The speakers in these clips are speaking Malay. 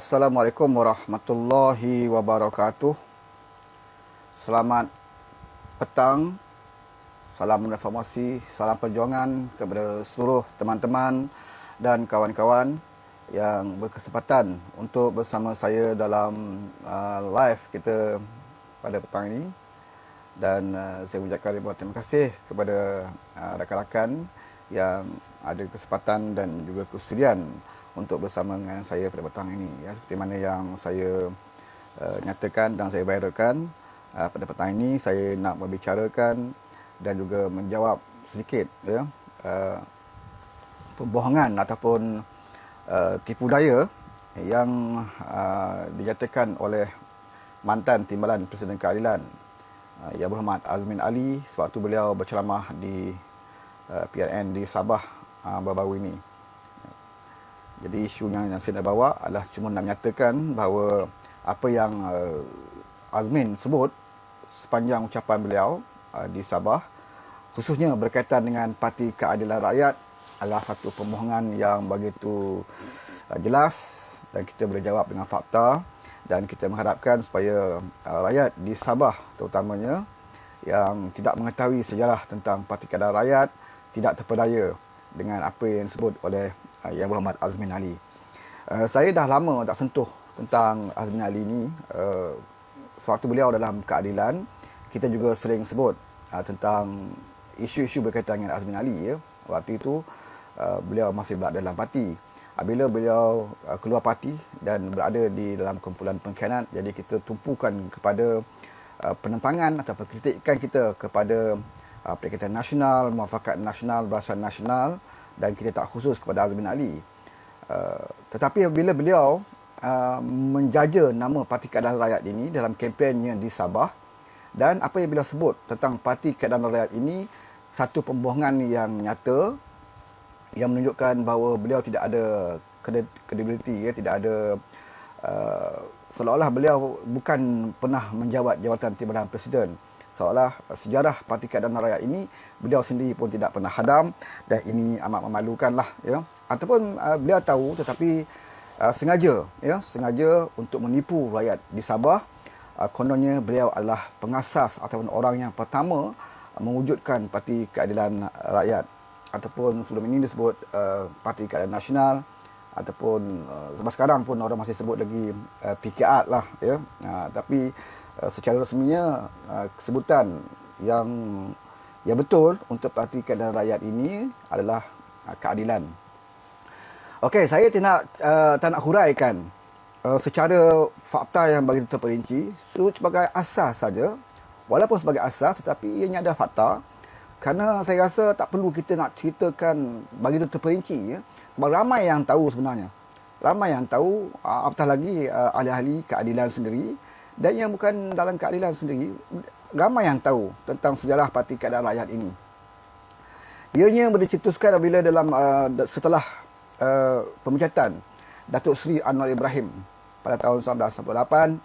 Assalamualaikum warahmatullahi wabarakatuh. Selamat petang, salam reformasi, salam perjuangan kepada seluruh teman-teman dan kawan-kawan yang berkesempatan untuk bersama saya dalam live kita pada petang ini. Dan saya ucapkan ribuan terima kasih kepada rakan-rakan yang ada kesempatan dan juga kesudian untuk bersama dengan saya pada petang ini. Ya, seperti mana yang saya nyatakan dan saya viralkan, pada petang ini saya nak membicarakan dan juga menjawab sedikit pembohongan ataupun tipu daya yang dinyatakan oleh mantan Timbalan Presiden Keadilan Yang Berhormat Azmin Ali sewaktu beliau berceramah di PRN di Sabah baru-baru ini. Jadi isu yang saya nak bawa adalah cuma nak menyatakan bahawa apa yang Azmin sebut sepanjang ucapan beliau di Sabah, khususnya berkaitan dengan Parti Keadilan Rakyat, adalah satu pembohongan yang begitu jelas, dan kita boleh jawab dengan fakta. Dan kita mengharapkan supaya rakyat di Sabah terutamanya yang tidak mengetahui sejarah tentang Parti Keadilan Rakyat tidak terpedaya dengan apa yang disebut oleh Yang Berhormat Azmin Ali. Saya dah lama tak sentuh tentang Azmin Ali ini. Sewaktu beliau dalam keadilan, kita juga sering sebut tentang isu-isu berkaitan dengan Azmin Ali. Ya. Waktu itu beliau masih berada dalam parti. Bila beliau keluar parti dan berada di dalam kumpulan pengkhianat, jadi kita tumpukan kepada penentangan atau kritikan kita kepada Perikatan Nasional, Muafakat Nasional, Barisan Nasional, dan kita tak khusus kepada Azmin Ali. Tetapi bila beliau menjaja nama Parti Keadilan Rakyat ini dalam kempennya di Sabah, dan apa yang beliau sebut tentang Parti Keadilan Rakyat ini satu pembohongan yang nyata, yang menunjukkan bahawa beliau tidak ada credibility, tidak ada seolah-olah beliau bukan pernah menjawat jawatan Timbalan Presiden. Seolah sejarah Parti Keadilan Rakyat ini beliau sendiri pun tidak pernah hadam, dan ini amat memalukanlah, ya. Ataupun beliau tahu tetapi sengaja untuk menipu rakyat di Sabah. Kononnya beliau adalah pengasas ataupun orang yang pertama mewujudkan Parti Keadilan Rakyat, ataupun sebelum ini disebut Parti Keadilan Nasional, ataupun sampai sekarang pun orang masih sebut lagi PKR lah, ya. Tapi secara resminya sebutan yang betul untuk Parti Keadilan Rakyat ini adalah keadilan. Okey, saya tak nak huraikan secara fakta yang begitu terperinci. Sebagai asas saja, walaupun sebagai asas, tetapi ianya ada fakta. Kerana saya rasa tak perlu kita nak ceritakan begitu terperinci, ya. Sebab ramai yang tahu sebenarnya. Ramai yang tahu, apatah lagi ahli-ahli keadilan sendiri, dan yang bukan dalam keadilan sendiri, ramai yang tahu tentang sejarah Parti Keadilan Rakyat ini. Ianya boleh dicetuskan bila setelah pemecatan Datuk Seri Anwar Ibrahim pada tahun 1998,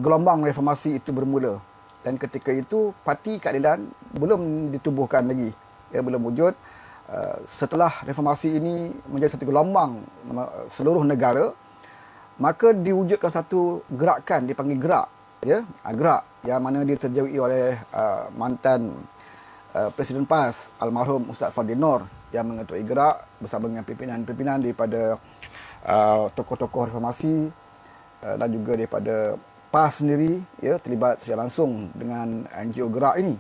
gelombang reformasi itu bermula, dan ketika itu Parti Keadilan belum ditubuhkan lagi, belum wujud. Setelah reformasi ini menjadi satu gelombang seluruh negara, maka diwujudkan satu gerakan dipanggil gerak, gerak yang mana diterjawai oleh mantan Presiden PAS almarhum Ustaz Fadil Nur, yang mengetuai gerak bersama dengan pimpinan-pimpinan daripada tokoh-tokoh reformasi dan juga daripada PAS sendiri, terlibat secara langsung dengan NGO gerak ini.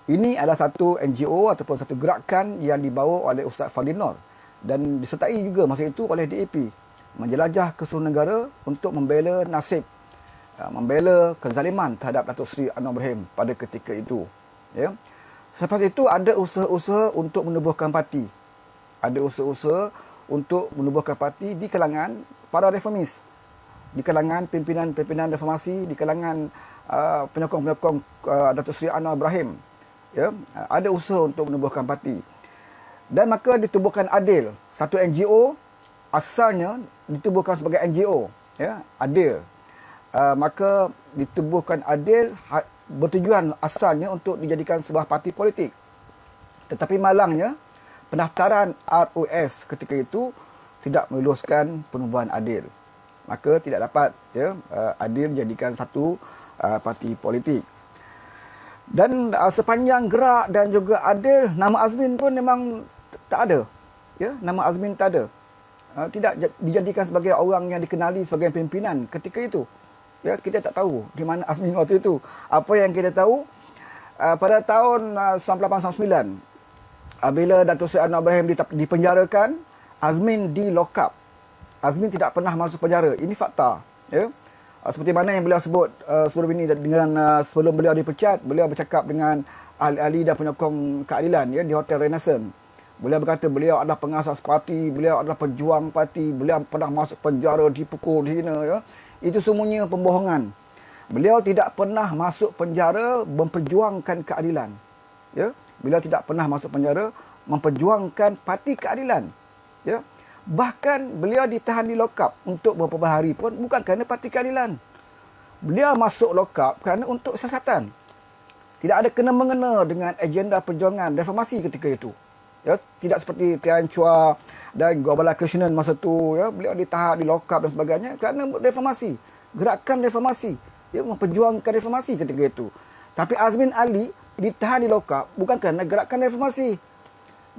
Ini adalah satu NGO ataupun satu gerakan yang dibawa oleh Ustaz Fadil Nur dan disertai juga masa itu oleh DAP, menjelajah ke seluruh negara untuk membela nasib, membela kezaliman terhadap Datuk Seri Anwar Ibrahim pada ketika itu. Ya. Selepas itu ada usaha-usaha untuk menubuhkan parti. Ada usaha-usaha untuk menubuhkan parti di kalangan para reformis, di kalangan pimpinan-pimpinan reformasi, di kalangan penyokong-penyokong Datuk Seri Anwar Ibrahim. Ya, ada usaha untuk menubuhkan parti. Dan maka ditubuhkan ADIL, satu NGO asalnya ditubuhkan sebagai NGO, ADIL. Maka ditubuhkan ADIL bertujuan asalnya untuk dijadikan sebuah parti politik. Tetapi malangnya pendaftaran ROS ketika itu tidak meluluskan penubuhan adil. Maka tidak dapat adil dijadikan satu parti politik. Dan sepanjang gerak dan juga adil, nama Azmin pun memang tak ada. Nama Azmin tak ada. Tidak dijadikan sebagai orang yang dikenali sebagai pimpinan ketika itu. Kita tak tahu di mana Azmin waktu itu. Apa yang kita tahu, pada tahun 98-99, bila Datuk Seri Anwar Ibrahim dipenjarakan, Azmin di lock up. Azmin tidak pernah masuk penjara. Ini fakta. Seperti mana yang beliau sebut sebelum ini, sebelum beliau dipecat, beliau bercakap dengan ahli-ahli dan penyokong keadilan di Hotel Renaissance. Beliau berkata beliau adalah pengasas parti, beliau adalah pejuang parti, beliau pernah masuk penjara, dipukul, dihina. Itu semuanya pembohongan. Beliau tidak pernah masuk penjara memperjuangkan keadilan. Beliau tidak pernah masuk penjara memperjuangkan parti keadilan. Bahkan beliau ditahan di lock up untuk beberapa hari pun bukan kerana parti keadilan. Beliau masuk lock up kerana untuk siasatan. Tidak ada kena-mengena dengan agenda perjuangan reformasi ketika itu. Tidak seperti Tian Chua dan Gopala Krishnan masa tu. Beliau ditahan di lock up dan sebagainya kerana reformasi. Gerakan reformasi. Memperjuangkan reformasi ketika itu. Tapi Azmin Ali ditahan di lock up bukan kerana gerakan reformasi.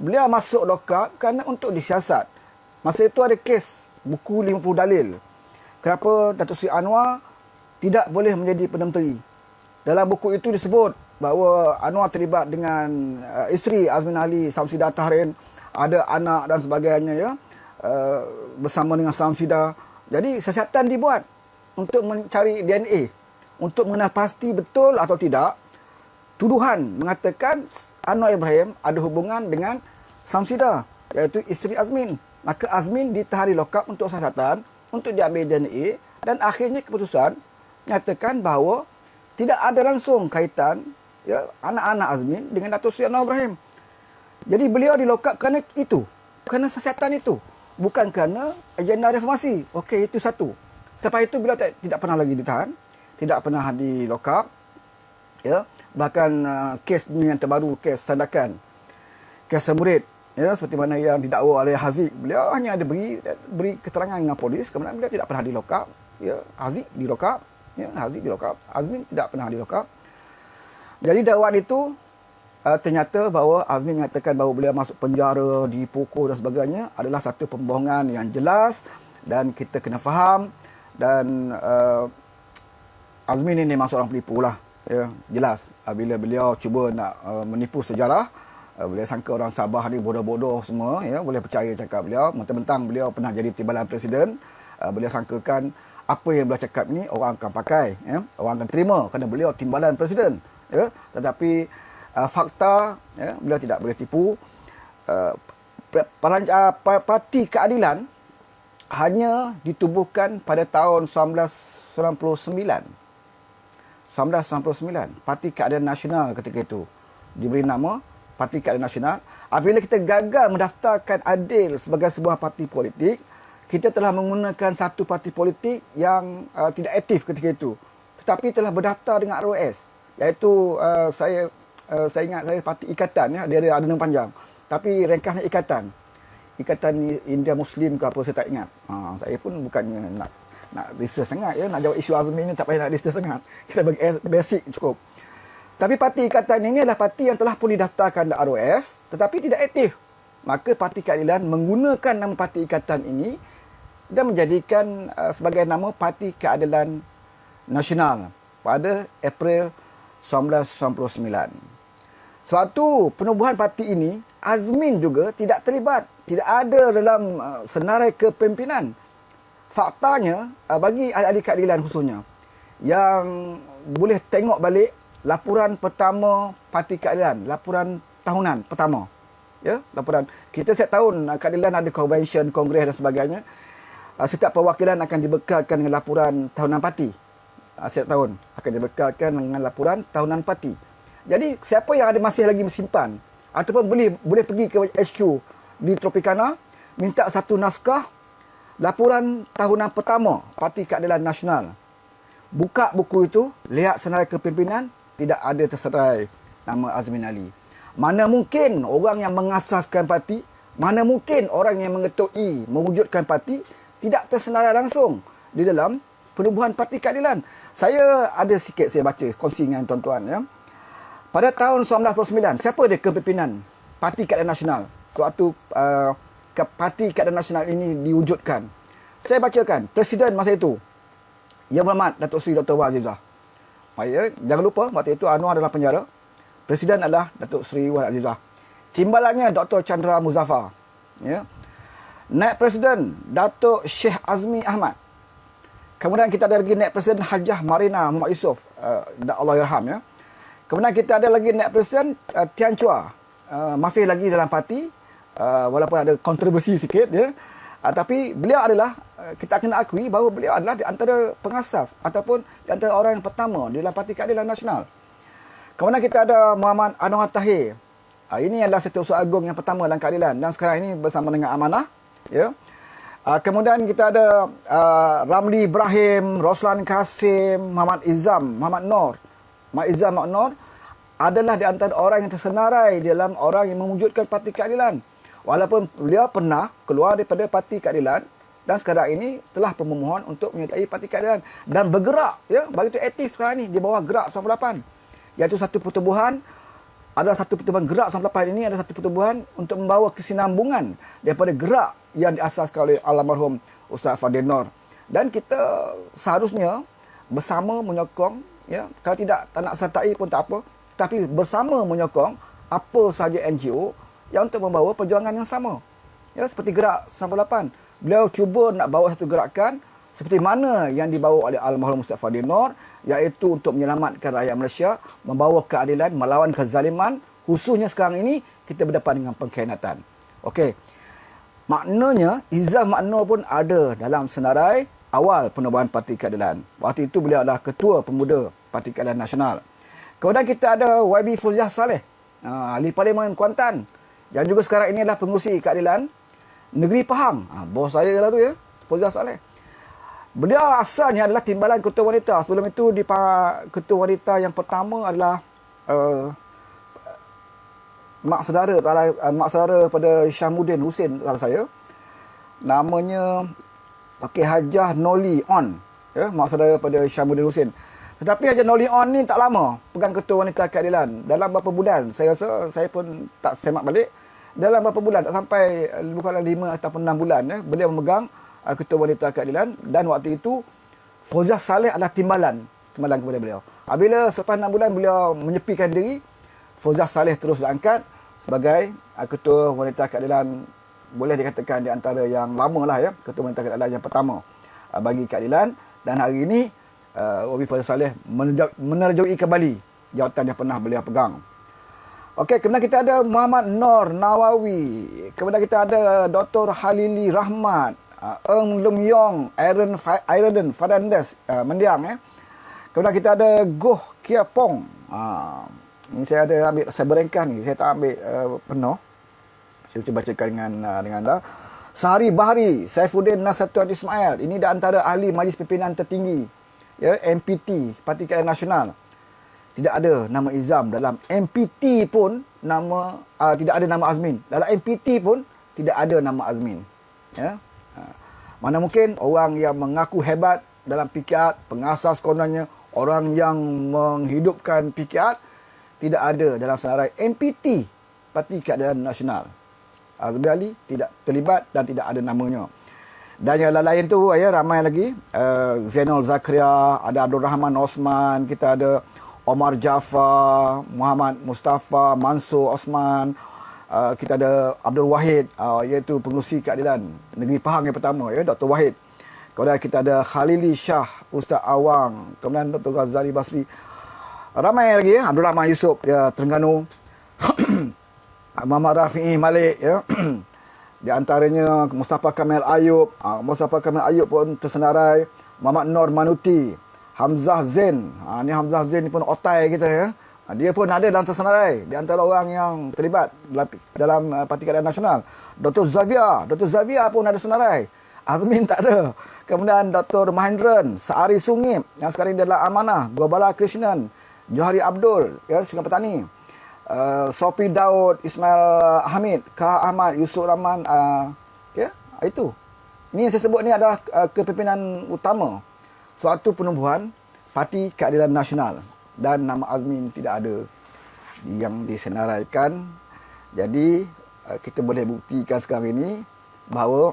Beliau masuk lock up kerana untuk disiasat. Masa itu ada kes buku 50 dalil. Kenapa Datuk Seri Anwar tidak boleh menjadi Perdana Menteri. Dalam buku itu disebut bahawa Anwar terlibat dengan isteri Azmin Ali, Samsidah Tahrin, ada anak dan sebagainya bersama dengan Samsidah. Jadi siasatan dibuat untuk mencari DNA, untuk mengenal pasti betul atau tidak tuduhan mengatakan Anwar Ibrahim ada hubungan dengan Samsidah, iaitu isteri Azmin. Maka Azmin ditahan di lock up untuk siasatan, untuk diambil DNA, dan akhirnya keputusan menyatakan bahawa tidak ada langsung kaitan anak-anak Azmin dengan Datuk Seri Anwar Ibrahim. Jadi beliau di lock up kerana itu, kerana siasatan itu, bukan kerana agenda reformasi. Okey, itu satu. Selepas itu beliau tidak pernah lagi ditahan, tidak pernah di lock up. Bahkan kes ini yang terbaru, kes Sandakan, kes Semurid, seperti mana yang didakwa oleh Haziq, beliau hanya ada beri keterangan dengan polis, kemudian beliau tidak pernah di lock up. Haziq di lock up, Haziq di lock up, Azmin tidak pernah di lock up. Jadi dakwaan itu ternyata bahawa Azmin mengatakan bahawa beliau masuk penjara, dipukul dan sebagainya adalah satu pembohongan yang jelas dan kita kena faham. Dan Azmin ini memang seorang penipu lah. Jelas bila beliau cuba nak menipu sejarah, beliau sangka orang Sabah ni bodoh-bodoh semua, boleh percaya cakap beliau. Mentang-mentang beliau pernah jadi timbalan presiden, beliau sangkakan apa yang beliau cakap ni orang akan pakai, orang akan terima kerana beliau timbalan presiden. Tetapi fakta, beliau tidak boleh tipu. Parti Keadilan hanya ditubuhkan pada tahun 1999. 1999, Parti Keadilan Nasional ketika itu diberi nama Parti Keadilan Nasional. Apabila kita gagal mendaftarkan Adil sebagai sebuah parti politik, kita telah menggunakan satu parti politik yang tidak aktif ketika itu, tetapi telah berdaftar dengan ROS, iaitu saya ingat saya Parti Ikatan, dia ada nama panjang, tapi ringkasnya Ikatan India Muslim ke apa, saya tak ingat. Saya pun bukannya nak research sangat, nak jawab isu Azmin ni tak payah nak research sangat, kita bagi basic cukup. Tapi Parti Ikatan ini adalah parti yang telah pun didaftarkan di ROS tetapi tidak aktif. Maka Parti Keadilan menggunakan nama Parti Ikatan ini dan menjadikan sebagai nama Parti Keadilan Nasional pada April 1999. Suatu penubuhan parti ini, Azmin juga tidak terlibat, tidak ada dalam senarai kepimpinan. Faktanya, bagi ahli-ahli keadilan khususnya, yang boleh tengok balik laporan pertama Parti Keadilan, laporan tahunan pertama. Laporan kita setiap tahun keadilan ada convention, kongres dan sebagainya. Setiap perwakilan akan dibekalkan dengan laporan tahunan parti. Setiap tahun akan dibekalkan dengan laporan tahunan parti. Jadi siapa yang ada masih lagi menyimpan ataupun boleh pergi ke HQ di Tropicana, minta satu naskah laporan tahunan pertama Parti Keadilan Nasional. Buka buku itu, lihat senarai kepimpinan, tidak ada terserai nama Azmin Ali. Mana mungkin orang yang mengasaskan parti, Mana mungkin orang yang mengetui mewujudkan parti tidak tersenarai langsung di dalam penubuhan Parti Keadilan. Saya ada sikit saya baca kongsi dengan tuan-tuan ya. Pada tahun 1999, siapa dia kepimpinan Parti Keadilan Nasional? Suatu Parti Keadilan Nasional ini diwujudkan. Saya bacakan presiden masa itu, Yang Berhormat Datuk Seri Dr. Wan Azizah. Ya, jangan lupa waktu itu Anwar dalam penjara. Presiden adalah Datuk Seri Wan Azizah. Timbalannya Dr. Chandra Muzaffar. Ya. Naib Presiden Datuk Sheikh Azmi Ahmad. Kemudian kita ada lagi Naib Presiden Hajah Marina Muhammad Yusof. Allah yarham ya. Kemudian kita ada lagi Naib Presiden Tian Chua. Masih lagi dalam parti. Walaupun ada kontroversi sikit ya. Tapi beliau adalah, kita kena akui bahawa beliau adalah di antara pengasas ataupun di antara orang yang pertama di dalam Parti Keadilan Nasional. Kemudian kita ada Muhammad Anwar Tahir. Ini adalah Setiausaha Agung yang pertama dalam keadilan dan sekarang ini bersama dengan Amanah. Ya. Kemudian kita ada Ramli Ibrahim, Roslan Kasim, Muhammad Izam, Muhammad Nur. Muhammad Izam, Muhammad Nur adalah di antara orang yang tersenarai dalam orang yang mewujudkan Parti Keadilan. Walaupun beliau pernah keluar daripada Parti Keadilan dan sekarang ini telah memohon untuk menyertai Parti Keadilan dan bergerak ya, begitu aktif sekarang ini di bawah Gerak 98. Iaitu satu pertubuhan, adalah satu pertubuhan Gerak 98 ini adalah satu pertubuhan untuk membawa kesinambungan daripada gerak yang diasaskan oleh almarhum Ustaz Fadil Nur. Dan kita seharusnya bersama menyokong ya, kalau tidak tak nak sertai pun tak apa, tapi bersama menyokong apa sahaja NGO yang untuk membawa perjuangan yang sama. Ya, seperti Gerak 98. Beliau cuba nak bawa satu gerakan seperti mana yang dibawa oleh almarhum Ustaz Fadil Nur, iaitu untuk menyelamatkan rakyat Malaysia, membawa keadilan, melawan kezaliman. Khususnya sekarang ini kita berdepan dengan pengkhianatan. Okey. Maknanya Izam Maknur pun ada dalam senarai awal penubuhan Parti Keadilan. Waktu itu beliau adalah Ketua Pemuda Parti Keadilan Nasional. Kemudian kita ada YB Fauziah Saleh, ahli Parlimen Kuantan, yang juga sekarang ini adalah pengurusi keadilan Negeri Pahang. Bos saya lah tu ya, Fauziah Saleh. Beliau asalnya adalah timbalan Ketua Wanita. Sebelum itu Ketua Wanita yang pertama adalah mak saudara pada Syamuddin Hussein salah saya. Namanya Hajah Noli On. Ya, mak saudara pada Syamuddin Hussein. Tetapi Hajah Noli On ni tak lama pegang Ketua Wanita Keadilan. Dalam beberapa bulan, saya rasa saya pun tak semak balik. Dalam beberapa bulan, tak sampai bukanlah 5 ataupun 6 bulan ya, beliau memegang Ketua Wanita Keadilan dan waktu itu Fauziah Saleh adalah timbalan kepada beliau. Apabila selepas 6 bulan beliau menyepikan diri, Fauziah Saleh terus diangkat sebagai Ketua Wanita Keadilan, boleh dikatakan di antara yang lama lah ya, Ketua Wanita Keadilan yang pertama bagi keadilan. Dan hari ini YB Fauziah Saleh menerjui kembali jawatan yang pernah beliau pegang. Okey, kemudian kita ada Muhammad Nur Nawawi. Kemudian kita ada Dr. Halili Rahmat, Eng Lum Yong, Aaron Fernandez, mendiang ya. Kemudian kita ada Goh Kia Pong. Ini saya ada ambil, saya berengkah ni, saya tak ambil penuh. Saya cuba bacakan dengan anda. Sahari Bahari, Saifuddin Nasatuan Ismail. Ini di antara ahli Majlis Pimpinan Tertinggi ya, MPT, Parti Keadilan Nasional. Tidak ada nama Izam dalam MPT pun, tidak ada nama Azmin. Dalam MPT pun tidak ada nama Azmin. Ya. Mana mungkin orang yang mengaku hebat dalam PKR, pengasas kononnya, orang yang menghidupkan PKR, tidak ada dalam senarai MPT, Parti Keadilan Nasional. Azmi Ali tidak terlibat dan tidak ada namanya. Dan yang lain tu ya, ramai lagi. Zainul Zakaria, ada Abdul Rahman Osman, kita ada Omar Jaafar, Muhammad Mustafa, Mansur Osman, kita ada Abdul Wahid, iaitu pengurusi keadilan Negeri Pahang yang pertama ya, Dr. Wahid. Kemudian kita ada Khalili Shah, Ustaz Awang, kemudian Dr. Ghazali Basri. Ramai lagi ya, Abdul Rahman Yusof ya, Terengganu. Muhammad Rafi'i Malik ya. Di antaranya Mustafa Kamil Ayub, Mustafa Kamil Ayub pun tersenarai. Muhammad Nur Manuti, Hamzah Zain. Ni Hamzah Zain ni pun otai kita ya. Dia pun ada dalam tersenarai di antara orang yang terlibat dalam Parti Keadilan Nasional. Dr. Zavia pun ada senarai. Azmin tak ada. Kemudian Dr. Mahendran Saari Sungip yang sekarang dia adalah Amanah, Gobala Krishnan, Johari Abdul ya, Sungai Petani. Sophie Daud, Ismail Hamid, Kah Ahmad, Yusuf Rahman, itu. Ini yang saya sebut ni adalah kepimpinan utama suatu penubuhan Parti Keadilan Nasional, dan nama Azmin tidak ada yang disenaraikan. Jadi kita boleh buktikan sekarang ini bahawa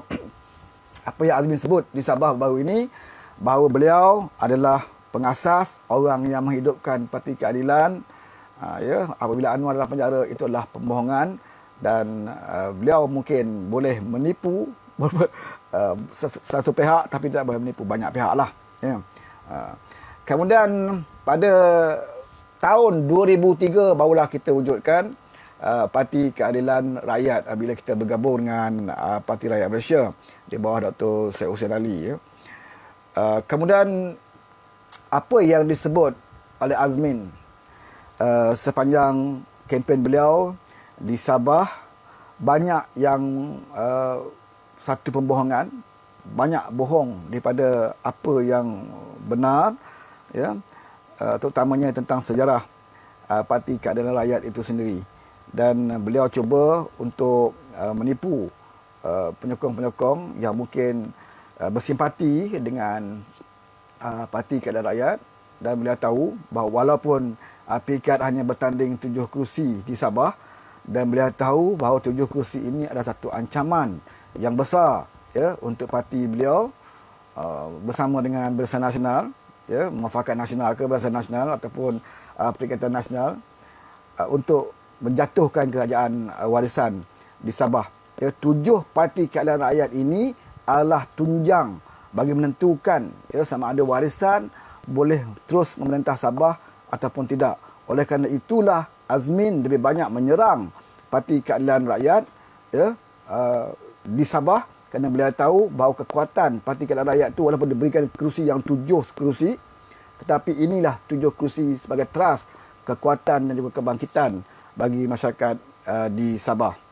apa yang Azmin sebut di Sabah baru ini, bahawa beliau adalah pengasas, orang yang menghidupkan Parti Keadilan. Apabila Anwar dalam penjara, itu adalah pembohongan, dan beliau mungkin boleh menipu satu pihak, tapi tidak boleh menipu banyak pihak lah. Kemudian pada tahun 2003 barulah kita wujudkan Parti Keadilan Rakyat bila kita bergabung dengan Parti Rakyat Malaysia di bawah Dr. Syed Hussein Ali. Kemudian apa yang disebut oleh Azmin sepanjang kempen beliau di Sabah, banyak yang satu pembohongan, banyak bohong daripada apa yang benar, terutamanya tentang sejarah Parti Keadilan Rakyat itu sendiri. Dan beliau cuba untuk menipu penyokong-penyokong yang mungkin bersimpati dengan Parti Keadilan Rakyat, dan beliau tahu bahawa walaupun PKAD hanya bertanding 7 kerusi di Sabah, dan beliau tahu bahawa 7 kerusi ini adalah satu ancaman yang besar untuk parti beliau bersama dengan Barisan Nasional, Muafakat Nasional ke Barisan Nasional ataupun Perikatan Nasional untuk menjatuhkan kerajaan warisan di Sabah. 7 Parti Keadilan Rakyat ini adalah tunjang bagi menentukan sama ada warisan boleh terus memerintah Sabah ataupun tidak. Oleh kerana itulah Azmin lebih banyak menyerang Parti Keadilan Rakyat di Sabah, kerana beliau tahu bahawa kekuatan Parti Keadilan Rakyat itu walaupun diberikan kerusi yang 7 kerusi, tetapi inilah 7 kerusi sebagai teras kekuatan dan juga kebangkitan bagi masyarakat di Sabah.